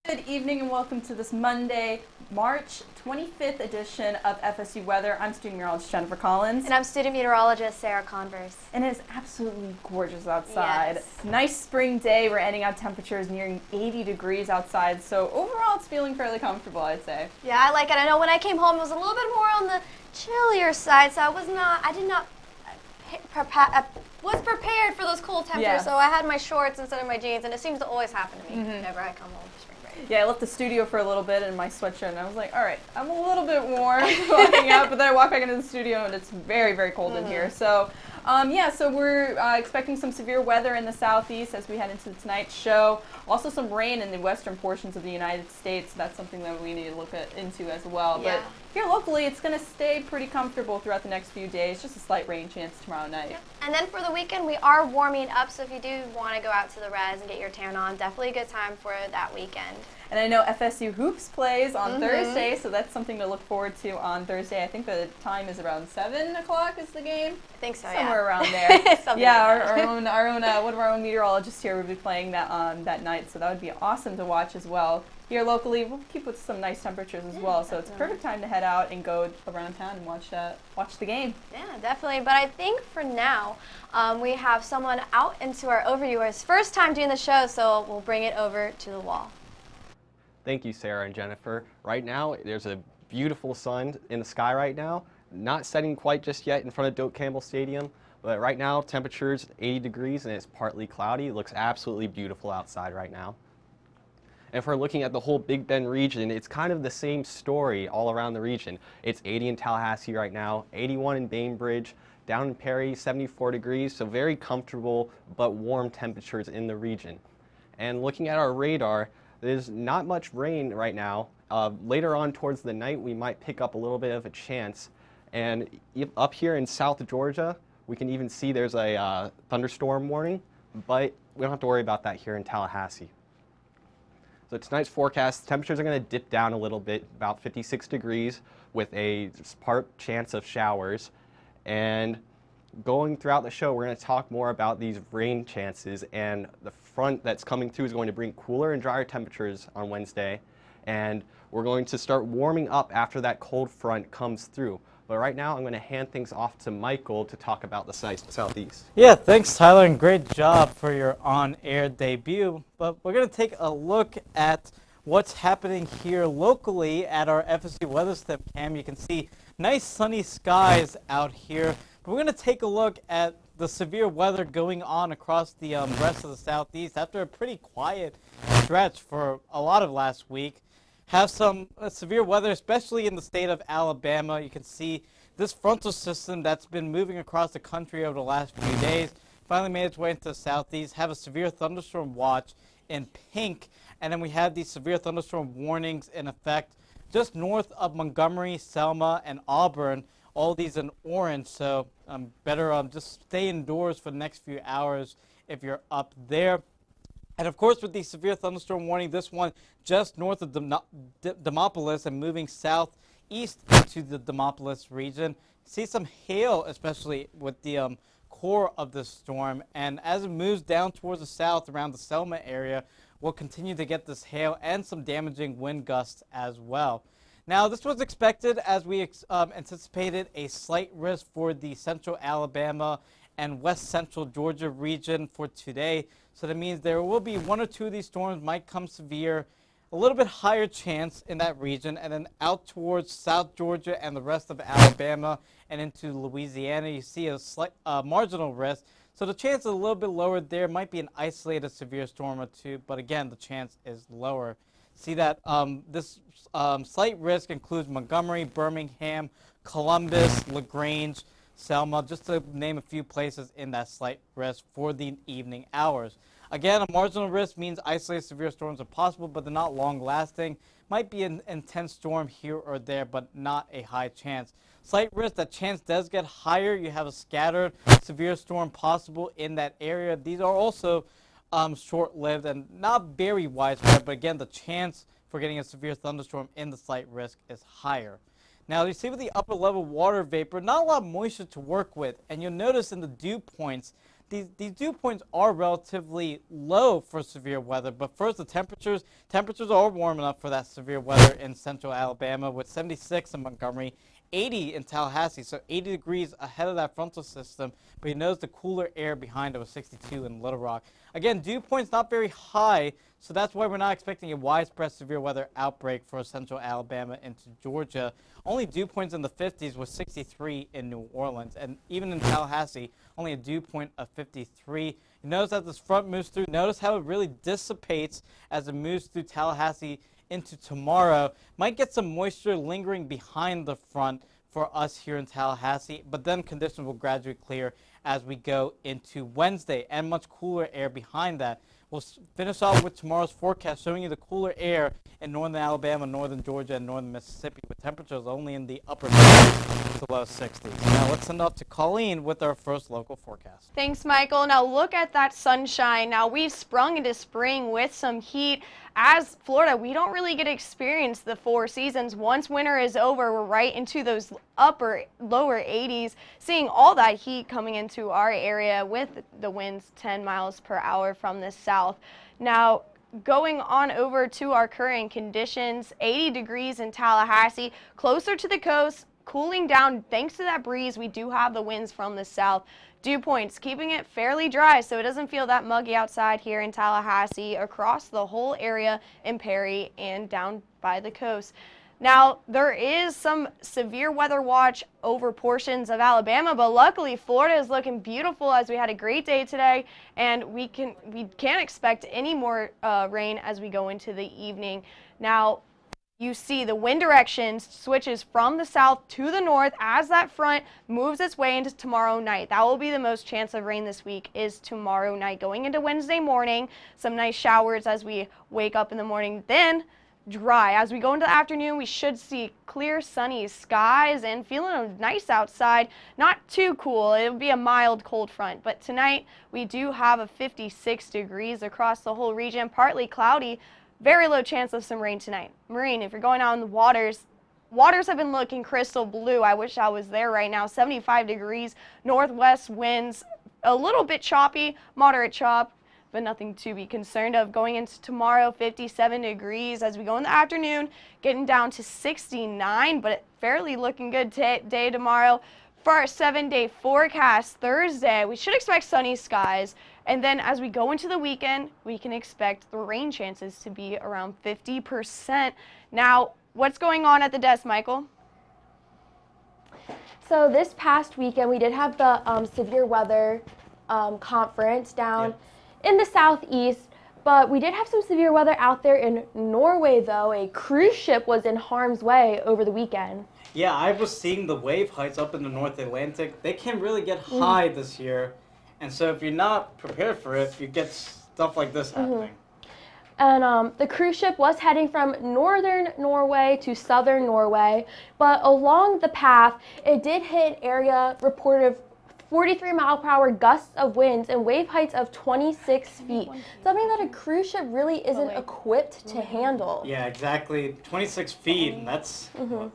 Good evening and welcome to this Monday, March 25th edition of FSU Weather. I'm student meteorologist Jennifer Collins. And I'm student meteorologist Sarah Converse. And it is absolutely gorgeous outside. Yes. Nice spring day. We're ending out temperatures nearing 80 degrees outside. So overall it's feeling fairly comfortable, I'd say. Yeah, I like it. I know when I came home it was a little bit more on the chillier side, so I did not was prepared for those cold temperatures. Yeah. So I had my shorts instead of my jeans, and it seems to always happen to me whenever I come home for spring break. Yeah, I left the studio for a little bit in my sweatshirt and I was like, all right, I'm a little bit warm walking out, but then I walk back into the studio and it's very, very cold in here. So so we're expecting some severe weather in the southeast as we head into tonight's show. Also some rain in the western portions of the United States. That's something that we need to look into as well. Yeah. But here locally, it's going to stay pretty comfortable throughout the next few days. Just a slight rain chance tomorrow night. Yep. And then for the weekend, we are warming up, so if you do want to go out to the res and get your tan on, definitely a good time for that weekend. And I know FSU Hoops plays on Thursday, so that's something to look forward to on Thursday. I think the time is around 7 o'clock is the game. I think so, Somewhere around there. Yeah, our own one of our own meteorologists here will be playing that that night, so that would be awesome to watch as well. Here locally, we'll keep with some nice temperatures as well, so it's a perfect time to head out and go around town and watch the game. Yeah, definitely. But I think for now, we have someone out into our overviewers. First time doing the show, so we'll bring it over to the wall. Thank you, Sarah and Jennifer. Right now, there's a beautiful sun in the sky right now. Not setting quite just yet in front of Doak Campbell Stadium, but right now, temperature's 80 degrees and it's partly cloudy. It looks absolutely beautiful outside right now. And if we're looking at the whole Big Bend region, it's kind of the same story all around the region. It's 80 in Tallahassee right now, 81 in Bainbridge, down in Perry, 74 degrees, so very comfortable but warm temperatures in the region. And looking at our radar, there's not much rain right now. Later on towards the night, we might pick up a little bit of a chance. And up here in South Georgia, we can even see there's a thunderstorm warning, but we don't have to worry about that here in Tallahassee. So tonight's forecast, temperatures are going to dip down a little bit, about 56 degrees with a part chance of showers. And going throughout the show, we're going to talk more about these rain chances, and the front that's coming through is going to bring cooler and drier temperatures on Wednesday, and we're going to start warming up after that cold front comes through. But right now, I'm going to hand things off to Michael to talk about the southeast. Yeah, thanks, Tyler, and great job for your on-air debut. But we're going to take a look at what's happening here locally at our FSU Weather Step Cam. You can see nice sunny skies out here. But we're going to take a look at the severe weather going on across the rest of the southeast after a pretty quiet stretch for a lot of last week. Have some severe weather, especially in the state of Alabama. You can see this frontal system that's been moving across the country over the last few days finally made its way into the southeast. Have a severe thunderstorm watch in pink, and then we have these severe thunderstorm warnings in effect just north of Montgomery, Selma, and Auburn. All these in orange, so better just stay indoors for the next few hours if you're up there. And of course, with the severe thunderstorm warning, this one just north of Demopolis and moving southeast into the Demopolis region. See some hail, especially with the core of the storm. And as it moves down towards the south around the Selma area, we'll continue to get this hail and some damaging wind gusts as well. Now, this was expected as we anticipated a slight risk for the central Alabama and west central Georgia region for today. So that means there will be one or two of these storms might come severe, a little bit higher chance in that region, and then out towards South Georgia and the rest of Alabama and into Louisiana, you see a slight marginal risk. So the chance is a little bit lower there. Might be an isolated severe storm or two, but again, the chance is lower. See that this slight risk includes Montgomery, Birmingham, Columbus, LaGrange, Selma, just to name a few places in that slight risk for the evening hours. Again, a marginal risk means isolated severe storms are possible, but they're not long-lasting. Might be an intense storm here or there, but not a high chance. Slight risk, that chance does get higher. You have a scattered severe storm possible in that area. These are also short-lived and not very widespread, but again, the chance for getting a severe thunderstorm in the slight risk is higher. Now, you see with the upper level water vapor, not a lot of moisture to work with, and you'll notice in the dew points these dew points are relatively low for severe weather. But first, the temperatures are warm enough for that severe weather in central Alabama with 76 in Montgomery, 80 in Tallahassee, so 80 degrees ahead of that frontal system, but you notice the cooler air behind it was 62 in Little Rock. Again, dew points not very high, so that's why we're not expecting a widespread severe weather outbreak for central Alabama into Georgia. Only dew points in the 50s was 63 in New Orleans, and even in Tallahassee, only a dew point of 53. You notice that this front moves through. Notice how it really dissipates as it moves through Tallahassee into tomorrow. Might get some moisture lingering behind the front for us here in Tallahassee, but then conditions will gradually clear as we go into Wednesday, and much cooler air behind that. We'll finish off with tomorrow's forecast showing you the cooler air in northern Alabama, northern Georgia, and northern Mississippi, with temperatures only in the upper 50s to low 60s. Now let's send off to Colleen with our first local forecast. Thanks, Michael. Now look at that sunshine. Now we've sprung into spring with some heat. As Florida, we don't really get to experience the 4 seasons. Once winter is over, we're right into those lower 80s, seeing all that heat coming into our area with the winds 10 miles per hour from the south. Now, going on over to our current conditions, 80 degrees in Tallahassee, closer to the coast, cooling down thanks to that breeze. We do have the winds from the south. Dew points, keeping it fairly dry so it doesn't feel that muggy outside here in Tallahassee, across the whole area in Perry and down by the coast. Now, there is some severe weather watch over portions of Alabama, but luckily Florida is looking beautiful as we had a great day today, and we can't expect any more rain as we go into the evening. Now, you see the wind direction switches from the south to the north as that front moves its way into tomorrow night. That will be the most chance of rain this week, is tomorrow night. Going into Wednesday morning, some nice showers as we wake up in the morning. Then dry. As we go into the afternoon, we should see clear sunny skies and feeling nice outside. Not too cool. It'll be a mild cold front. But tonight we do have a 56 degrees across the whole region, partly cloudy. Very low chance of some rain tonight. Marine, if you're going out in the waters have been looking crystal blue. I wish I was there right now. 75 degrees, northwest winds, a little bit choppy, moderate chop, but nothing to be concerned of. Going into tomorrow, 57 degrees as we go in the afternoon, getting down to 69, but fairly looking good day tomorrow. For our 7-day forecast, Thursday, we should expect sunny skies. And then as we go into the weekend, we can expect the rain chances to be around 50%. Now, what's going on at the desk, Michael? So this past weekend, we did have the severe weather conference down in the southeast, but we did have some severe weather out there in Norway, though. A cruise ship was in harm's way over the weekend. Yeah, I was seeing the wave heights up in the North Atlantic. They can really get high this year. And so if you're not prepared for it, you get stuff like this happening. And the cruise ship was heading from northern Norway to southern Norway, but along the path, it did hit an area reported 43-mile-per-hour gusts of winds and wave heights of 26 feet. Something that a cruise ship really isn't equipped to handle. Yeah, exactly. 26 feet, and that's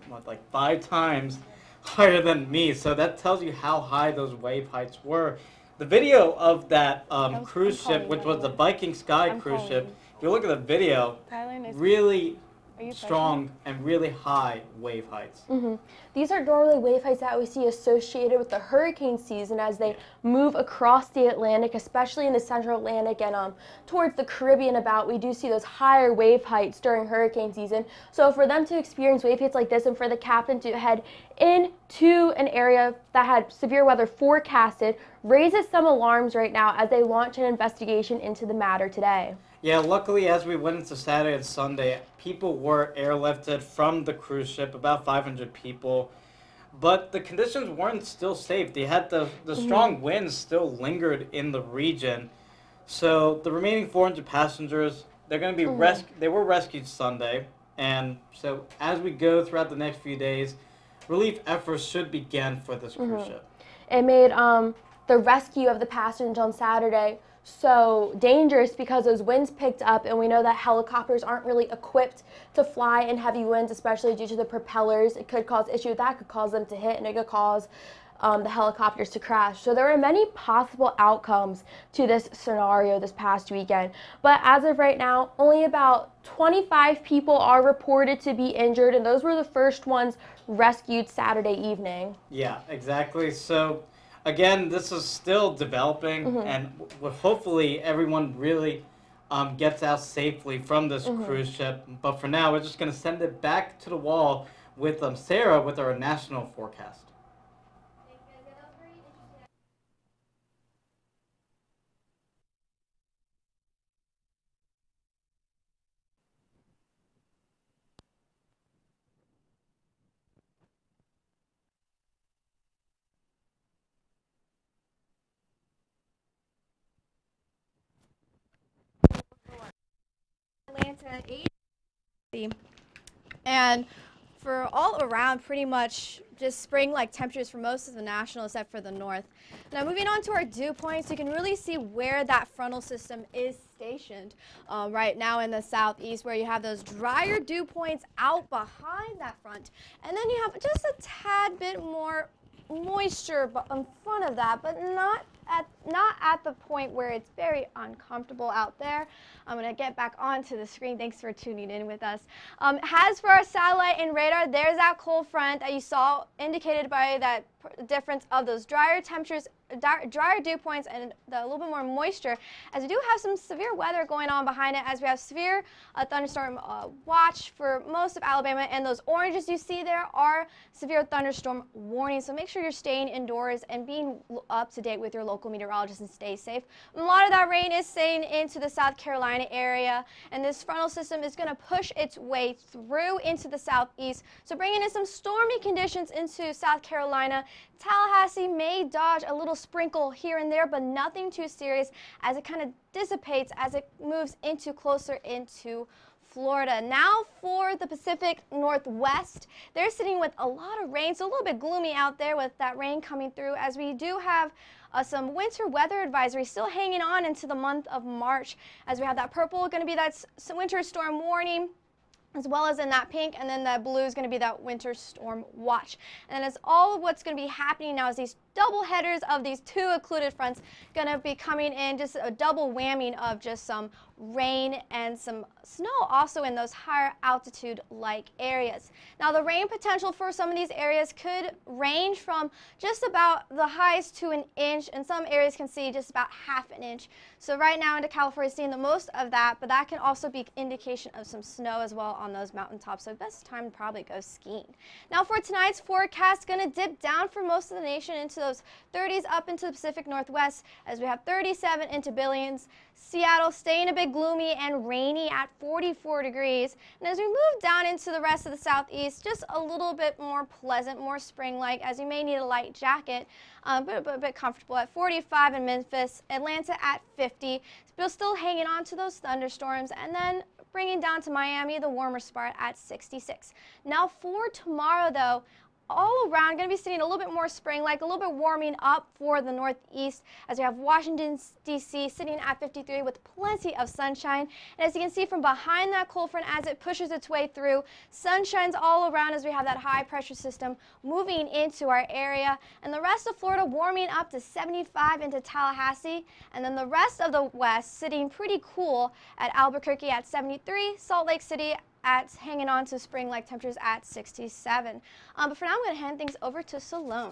what, like 5 times higher than me. So that tells you how high those wave heights were. The video of that cruise ship, which was the Viking Sky cruise ship, if you look at the video, really strong and really high wave heights. These are normally wave heights that we see associated with the hurricane season as they move across the Atlantic, especially in the central Atlantic and towards the Caribbean about. We do see those higher wave heights during hurricane season. So for them to experience wave heights like this and for the captain to head into an area that had severe weather forecasted raises some alarms right now as they launch an investigation into the matter today. Yeah, luckily as we went into Saturday and Sunday, people were airlifted from the cruise ship, about 500 people. But the conditions weren't still safe. They had the strong winds still lingered in the region. So the remaining 400 passengers, they're going to be they were rescued Sunday. And so as we go throughout the next few days, relief efforts should begin for this cruise ship. It made the rescue of the passengers on Saturday so dangerous because those winds picked up, and we know that helicopters aren't really equipped to fly in heavy winds, especially due to the propellers. It could cause issues that could cause them to hit, and it could cause the helicopters to crash. So there were many possible outcomes to this scenario this past weekend. But as of right now, only about 25 people are reported to be injured, and those were the first ones rescued Saturday evening. Yeah, exactly. So again, this is still developing, and hopefully everyone really gets out safely from this cruise ship. But for now, we're just going to send it back to the wall with Sarah with our national forecast. Atlanta 80, and for all around pretty much just spring-like temperatures for most of the national except for the north. Now moving on to our dew points, you can really see where that frontal system is stationed right now in the southeast, where you have those drier dew points out behind that front, and then you have just a tad bit more moisture in front of that, but not at the point where it's very uncomfortable out there. I'm going to get back onto the screen. Thanks for tuning in with us. As for our satellite and radar, there's that cold front that you saw indicated by that difference of those drier temperatures, drier dew points, and a little bit more moisture, as we do have some severe weather going on behind it, as we have severe thunderstorm watch for most of Alabama, and those oranges you see there are severe thunderstorm warnings. So make sure you're staying indoors and being up to date with your local meteorologist and stay safe. A lot of that rain is staying into the South Carolina area, and this frontal system is going to push its way through into the southeast, so bringing in some stormy conditions into South Carolina. Tallahassee may dodge a little sprinkle here and there, but nothing too serious, as it kind of dissipates as it moves closer into Florida. Now for the Pacific Northwest, they're sitting with a lot of rain, so a little bit gloomy out there with that rain coming through, as we do have some winter weather advisory still hanging on into the month of March, as we have that purple going to be that winter storm warning, as well as in that pink, and then that blue is going to be that winter storm watch. And it's all of what's going to be happening now is these double headers of these two occluded fronts going to be coming in, just a double whamming of just some rain and some snow also in those higher altitude like areas. Now the rain potential for some of these areas could range from just about the highest to an inch, and some areas can see just about half an inch. So right now into California seeing the most of that, but that can also be indication of some snow as well on those mountaintops. So best time to probably go skiing. Now for tonight's forecast, going to dip down for most of the nation into those 30s up into the Pacific Northwest, as we have 37 into Billings. Seattle staying a bit gloomy and rainy at 44 degrees. And as we move down into the rest of the southeast, just a little bit more pleasant, more spring-like, as you may need a light jacket, but a bit comfortable at 45 in Memphis. Atlanta at 50. Still hanging on to those thunderstorms, and then bringing down to Miami, the warmer spot at 66. Now for tomorrow, though, all around going to be sitting a little bit more spring-like, a little bit warming up for the northeast, as we have Washington, D.C. sitting at 53 with plenty of sunshine. And as you can see from behind that cold front, as it pushes its way through, sunshine's all around as we have that high pressure system moving into our area. And the rest of Florida warming up to 75 into Tallahassee. And then the rest of the west sitting pretty cool at Albuquerque at 73, Salt Lake City at hanging on to spring-like temperatures at 67. But for now, I'm going to hand things over to Salone.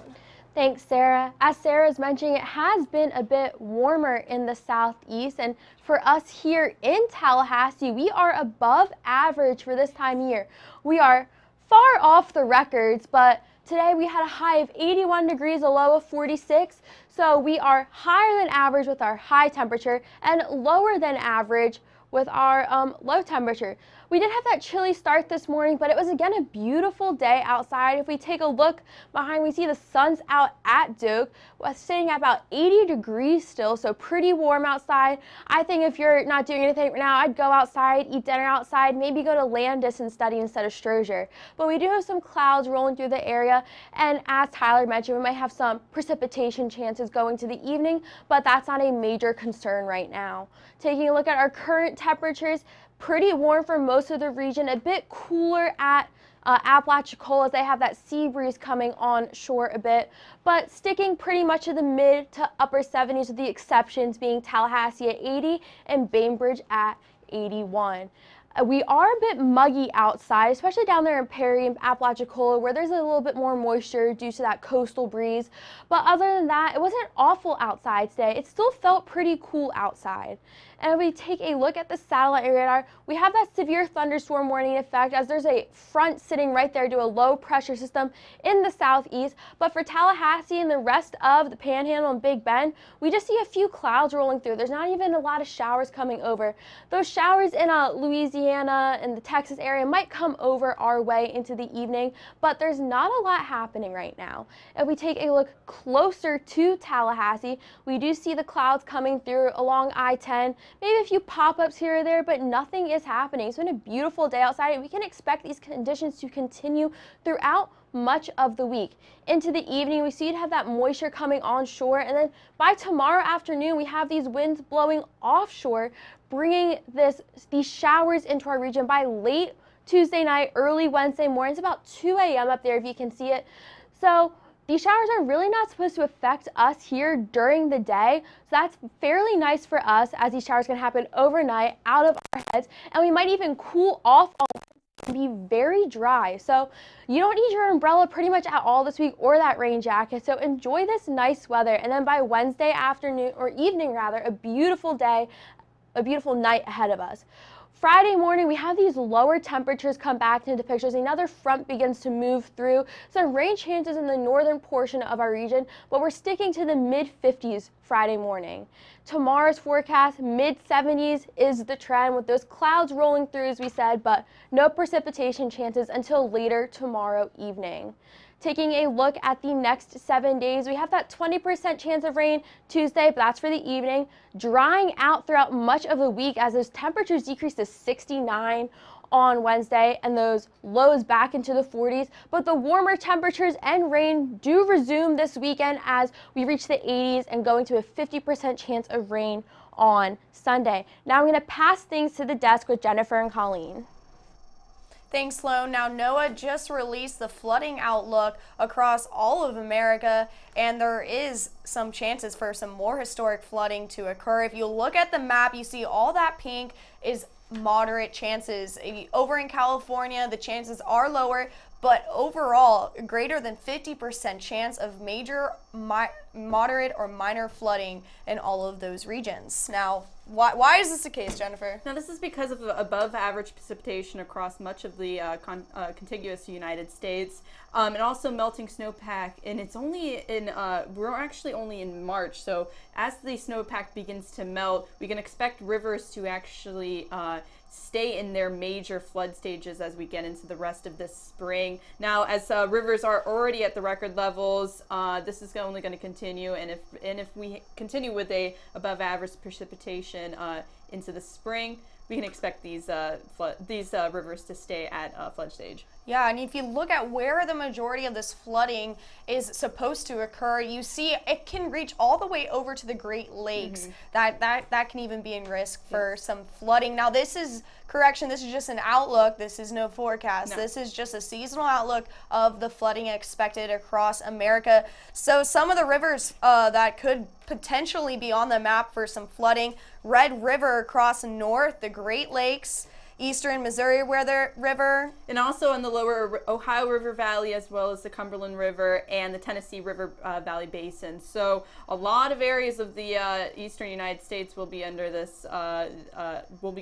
Thanks, Sarah. As Sarah's mentioning, it has been a bit warmer in the southeast, and for us here in Tallahassee, we are above average for this time of year. We are far off the records, but today we had a high of 81 degrees, a low of 46, so we are higher than average with our high temperature and lower than average with our low temperature. We did have that chilly start this morning, but it was again a beautiful day outside. If we take a look behind, we see the sun's out at Duke, sitting at about 80 degrees still, so pretty warm outside. I think if you're not doing anything right now, I'd go outside, eat dinner outside, maybe go to Landis and study instead of Strozier. But we do have some clouds rolling through the area, and as Tyler mentioned, we might have some precipitation chances going to the evening, but that's not a major concern right now. Taking a look at our current temperatures, pretty warm for most of the region, a bit cooler at Apalachicola, they have that sea breeze coming on shore a bit, but sticking pretty much to the mid to upper 70s, with the exceptions being Tallahassee at 80 and Bainbridge at 81. We are a bit muggy outside, especially down there in Perry and Apalachicola, where there's a little bit more moisture due to that coastal breeze. But other than that, it wasn't awful outside today. It still felt pretty cool outside. And if we take a look at the satellite radar, we have that severe thunderstorm warning in effect, as there's a front sitting right there due to a low pressure system in the southeast. But for Tallahassee and the rest of the Panhandle and Big Bend, we just see a few clouds rolling through. There's not even a lot of showers coming over. Those showers in Louisiana and the Texas area might come over our way into the evening, but there's not a lot happening right now. If we take a look closer to Tallahassee, we do see the clouds coming through along I-10. Maybe a few pop-ups here or there, but nothing is happening. It's been a beautiful day outside, and we can expect these conditions to continue throughout much of the week. Into the evening, we see it have that moisture coming onshore, and then by tomorrow afternoon, we have these winds blowing offshore, bringing these showers into our region by late Tuesday night, early Wednesday morning. It's about 2 a.m. up there if you can see it. So these showers are really not supposed to affect us here during the day, so that's fairly nice for us, as these showers can happen overnight out of our heads, and we might even cool off and be very dry. So you don't need your umbrella pretty much at all this week, or that rain jacket, so enjoy this nice weather. And then by Wednesday afternoon, or evening rather, a beautiful day, a beautiful night ahead of us. Friday morning, we have these lower temperatures come back into pictures. Another front begins to move through. Some rain chances in the northern portion of our region, but we're sticking to the mid-50s Friday morning. Tomorrow's forecast, mid-70s is the trend, with those clouds rolling through, as we said, but no precipitation chances until later tomorrow evening. Taking a look at the next 7 days, we have that 20% chance of rain Tuesday, but that's for the evening. Drying out throughout much of the week as those temperatures decrease to 69 on Wednesday and those lows back into the 40s. But the warmer temperatures and rain do resume this weekend as we reach the 80s and going to a 50% chance of rain on Sunday. Now I'm going to pass things to the desk with Jennifer and Colleen. Thanks, Sloan. Now, NOAA just released the flooding outlook across all of America, and there is some chances for some more historic flooding to occur. If you look at the map, you see all that pink is moderate chances. Over in California, the chances are lower, but overall, greater than 50% chance of major, moderate, or minor flooding in all of those regions. Now, why is this the case, Jennifer? Now, this is because of above average precipitation across much of the contiguous United States, and also melting snowpack. And it's only in, we're actually only in March. So as the snowpack begins to melt, we can expect rivers to actually stay in their major flood stages as we get into the rest of this spring. Now, as rivers are already at the record levels, this is only going to continue, and if we continue with a above average precipitation into the spring, we can expect these rivers to stay at flood stage. Yeah, and if you look at where the majority of this flooding is supposed to occur, you see it can reach all the way over to the Great Lakes. That can even be in risk for some flooding. Now, this is this is just an outlook. This is no forecast. No. This is just a seasonal outlook of the flooding expected across America. So some of the rivers that could potentially be on the map for some flooding: Red River across north, the Great Lakes, eastern Missouri River, and also in the lower Ohio River Valley, as well as the Cumberland River and the Tennessee River Valley Basin. So a lot of areas of the eastern United States will be under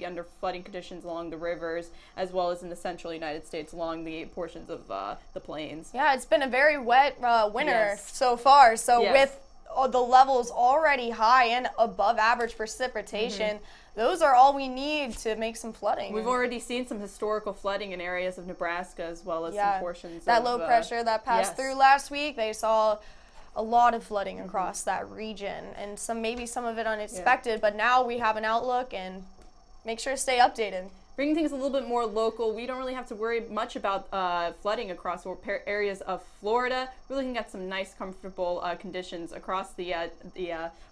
under flooding conditions along the rivers, as well as in the central United States along the portions of the plains. Yeah, it's been a very wet winter so far. So with the levels already high and above average precipitation, those are all we need to make some flooding. We've already seen some historical flooding in areas of Nebraska, as well as some portions that of low pressure that passed through last week. They saw a lot of flooding across that region, and maybe some of it unexpected, but now we have an outlook, and make sure to stay updated. Bringing things a little bit more local, we don't really have to worry much about flooding across areas of Florida. We're looking at some nice, comfortable conditions across the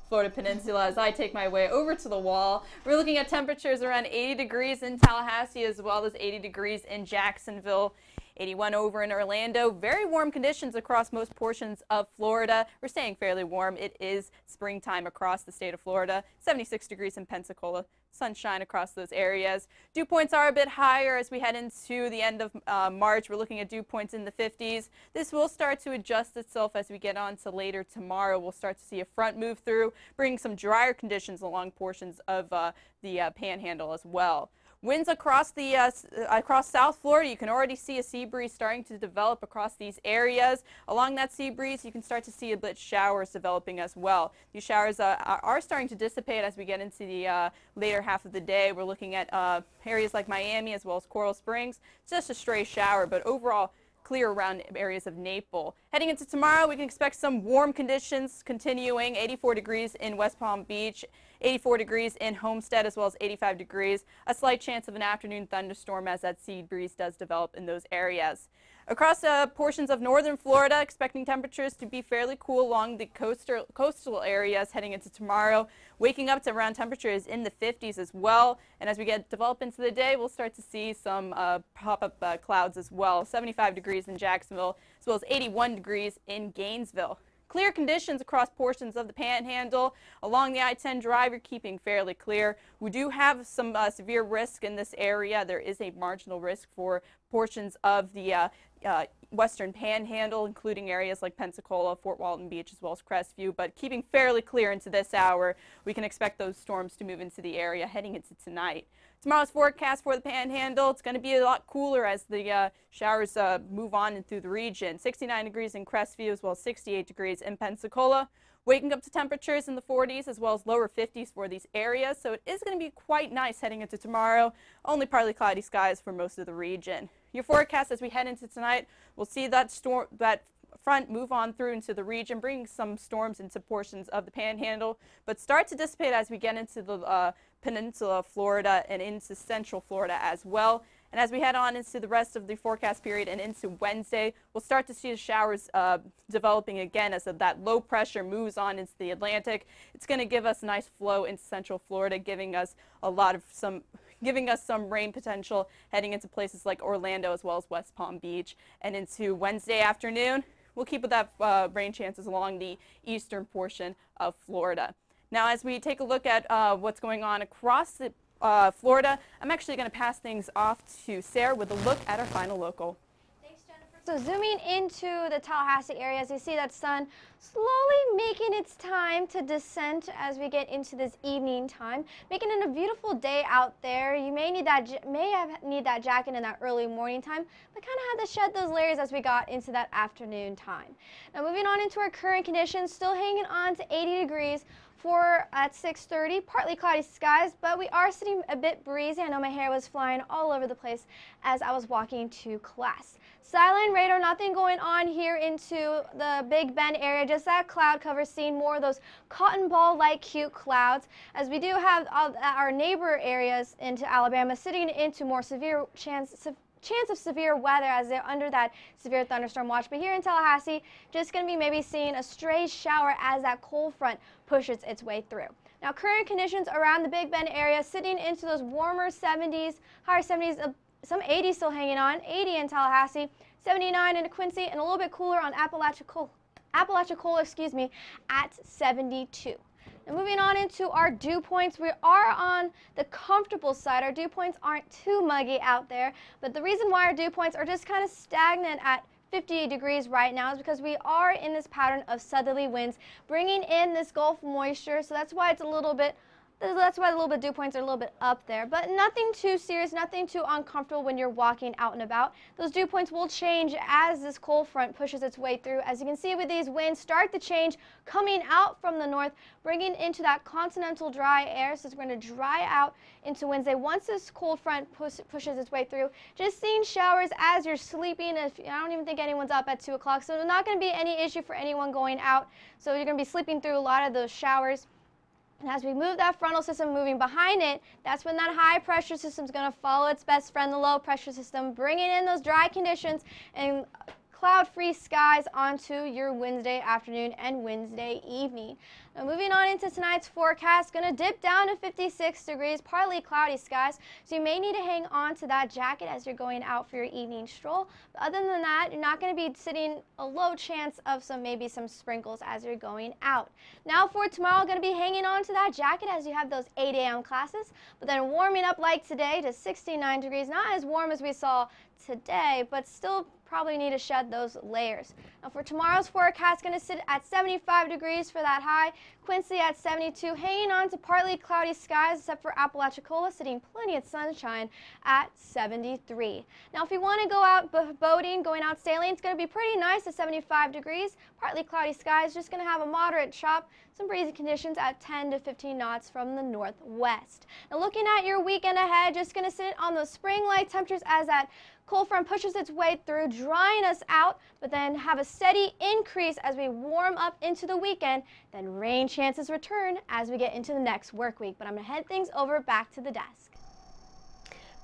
Florida Peninsula as I take my way over to the wall. We're looking at temperatures around 80 degrees in Tallahassee, as well as 80 degrees in Jacksonville. 81 over in Orlando. Very warm conditions across most portions of Florida. We're staying fairly warm. It is springtime across the state of Florida. 76 degrees in Pensacola. Sunshine across those areas. Dew points are a bit higher as we head into the end of March. We're looking at dew points in the 50s. This will start to adjust itself as we get on to later tomorrow. We'll start to see a front move through, bringing some drier conditions along portions of the panhandle as well. Winds across across South Florida, you can already see a sea breeze starting to develop across these areas. Along that sea breeze, you can start to see a bit showers developing as well. These showers are starting to dissipate as we get into the later half of the day. We're looking at areas like Miami as well as Coral Springs. It's just a stray shower, but overall clear around areas of Naples. Heading into tomorrow, we can expect some warm conditions continuing. 84 degrees in West Palm Beach, 84 degrees in Homestead, as well as 85 degrees. A slight chance of an afternoon thunderstorm as that sea breeze does develop in those areas. Across portions of northern Florida, expecting temperatures to be fairly cool along the coastal areas heading into tomorrow. Waking up to around temperatures in the 50s as well. And as we develop into the day, we'll start to see some pop-up clouds as well. 75 degrees in Jacksonville, as well as 81 degrees in Gainesville. Clear conditions across portions of the Panhandle. Along the I-10 drive, you're keeping fairly clear. We do have some severe risk in this area. There is a marginal risk for portions of the western Panhandle, including areas like Pensacola, Fort Walton Beach, as well as Crestview, but keeping fairly clear into this hour. We can expect those storms to move into the area heading into tonight. Tomorrow's forecast for the Panhandle, it's going to be a lot cooler as the showers move on and through the region. 69 degrees in Crestview, as well as 68 degrees in Pensacola. Waking up to temperatures in the 40s as well as lower 50s for these areas, so it is going to be quite nice heading into tomorrow. Only partly cloudy skies for most of the region. Your forecast as we head into tonight, we'll see that front move on through into the region, bringing some storms into portions of the Panhandle, but start to dissipate as we get into the peninsula of Florida and into central Florida as well. And as we head on into the rest of the forecast period and into Wednesday, we'll start to see the showers developing again as that low pressure moves on into the Atlantic. It's going to give us a nice flow into central Florida, giving us some rain potential heading into places like Orlando as well as West Palm Beach. And into Wednesday afternoon, we'll keep with that rain chances along the eastern portion of Florida. Now, as we take a look at what's going on across the Florida, I'm actually going to pass things off to Sarah with a look at our final local. Thanks, Jennifer. So zooming into the Tallahassee area, as you see that sun slowly making its time to descent as we get into this evening time, making it a beautiful day out there. You may need that jacket in that early morning time, but kind of had to shed those layers as we got into that afternoon time. Now moving on into our current conditions, still hanging on to 80 degrees. At 6:30, partly cloudy skies, but we are sitting a bit breezy. I know my hair was flying all over the place as I was walking to class. Skyline radar, nothing going on here into the Big Bend area, just that cloud cover, seeing more of those cotton ball-like cute clouds, as we do have our neighbor areas into Alabama sitting into more severe chance of severe weather as they're under that severe thunderstorm watch. But here in Tallahassee, just going to be maybe seeing a stray shower as that cold front pushes its way through. Now, current conditions around the Big Bend area sitting into those warmer 70s, higher 70s, some 80s still hanging on, 80 in Tallahassee, 79 in Quincy, and a little bit cooler on Apalachicola, at 72. And moving on into our dew points, we are on the comfortable side. Our dew points aren't too muggy out there, but the reason why our dew points are just kind of stagnant at 50 degrees right now is because we are in this pattern of southerly winds bringing in this Gulf moisture, so that's why it's a little bit dew points are a little bit up there, but nothing too serious, nothing too uncomfortable when you're walking out and about. Those dew points will change as this cold front pushes its way through. As you can see with these winds start to change coming out from the north, bringing into that continental dry air. So it's going to dry out into Wednesday once this cold front pushes its way through. Just seeing showers as you're sleeping. I don't even think anyone's up at 2 o'clock, so there's not going to be any issue for anyone going out. So you're going to be sleeping through a lot of those showers. And as we move that frontal system moving behind it, that's when that high pressure system is going to follow its best friend, the low pressure system, bringing in those dry conditions and cloud-free skies onto your Wednesday afternoon and Wednesday evening. Now moving on into tonight's forecast, going to dip down to 56 degrees, partly cloudy skies, so you may need to hang on to that jacket as you're going out for your evening stroll. But other than that, you're not going to be sitting a low chance of maybe some sprinkles as you're going out. Now for tomorrow, going to be hanging on to that jacket as you have those 8 a.m. classes, but then warming up like today to 69 degrees, not as warm as we saw today, but still probably need to shed those layers. Now for tomorrow's forecast, going to sit at 75 degrees for that high, Quincy at 72, hanging on to partly cloudy skies except for Apalachicola, sitting plenty of sunshine at 73. Now if you want to go out boating, going out sailing, it's going to be pretty nice at 75 degrees, partly cloudy skies, just going to have a moderate chop, some breezy conditions at 10 to 15 knots from the northwest. Now looking at your weekend ahead, just going to sit on those spring-like temperatures as that cold front pushes its way through, drying us out, but then have a steady increase as we warm up into the weekend. Then rain chances return as we get into the next work week. But I'm going to head things over back to the desk.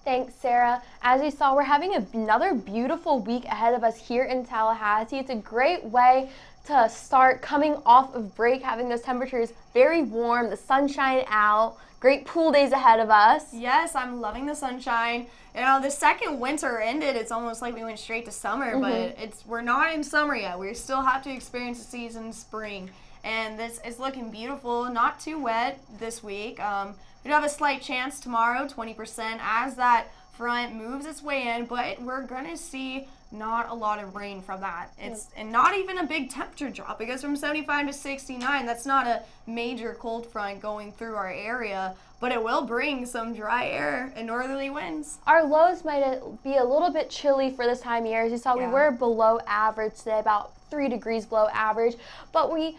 Thanks, Sarah. As you saw, we're having another beautiful week ahead of us here in Tallahassee. It's a great way to start coming off of break, having those temperatures very warm, the sunshine out, great pool days ahead of us. Yes, I'm loving the sunshine. You know, the second winter ended, it's almost like we went straight to summer, but we're not in summer yet. We still have to experience the season spring. And this is looking beautiful, not too wet this week. We do have a slight chance tomorrow, 20%, as that front moves its way in, but we're going to see not a lot of rain from that. And not even a big temperature drop. It goes from 75 to 69. That's not a major cold front going through our area, but it will bring some dry air and northerly winds. Our lows might be a little bit chilly for this time of year. As you saw, we were below average today, about 3 degrees below average, but we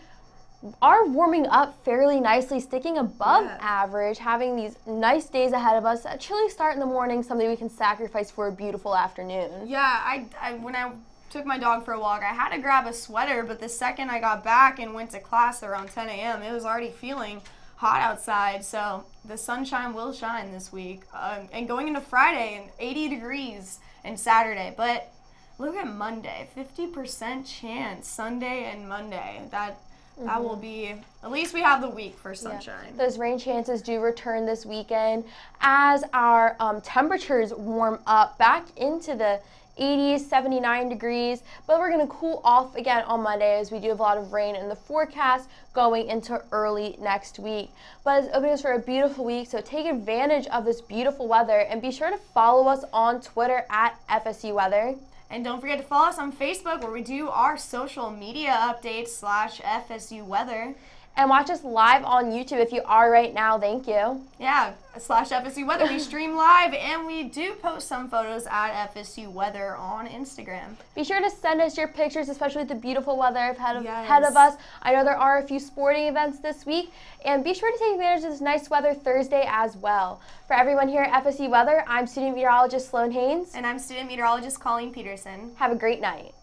are warming up fairly nicely, sticking above average, having these nice days ahead of us. A chilly start in the morning, something we can sacrifice for a beautiful afternoon. Yeah, when I took my dog for a walk, I had to grab a sweater, but the second I got back and went to class around 10 a.m., it was already feeling hot outside, so the sunshine will shine this week. And going into Friday, and 80 degrees and Saturday, but look at Monday, 50% chance, Sunday and Monday. That will be, at least we have the week for sunshine. Yeah. Those rain chances do return this weekend as our temperatures warm up back into the 80s, 79 degrees, but we're going to cool off again on Monday as we do have a lot of rain in the forecast going into early next week. But it's opening us for a beautiful week, so take advantage of this beautiful weather and be sure to follow us on Twitter at FSU Weather. And don't forget to follow us on Facebook where we do our social media updates /FSU Weather. And watch us live on YouTube if you are right now. Thank you. Yeah, /FSU Weather. We stream live and we do post some photos at FSU Weather on Instagram. Be sure to send us your pictures, especially with the beautiful weather ahead of us. I know there are a few sporting events this week. And be sure to take advantage of this nice weather Thursday as well. For everyone here at FSU Weather, I'm student meteorologist Sloan Haynes. And I'm student meteorologist Colleen Peterson. Have a great night.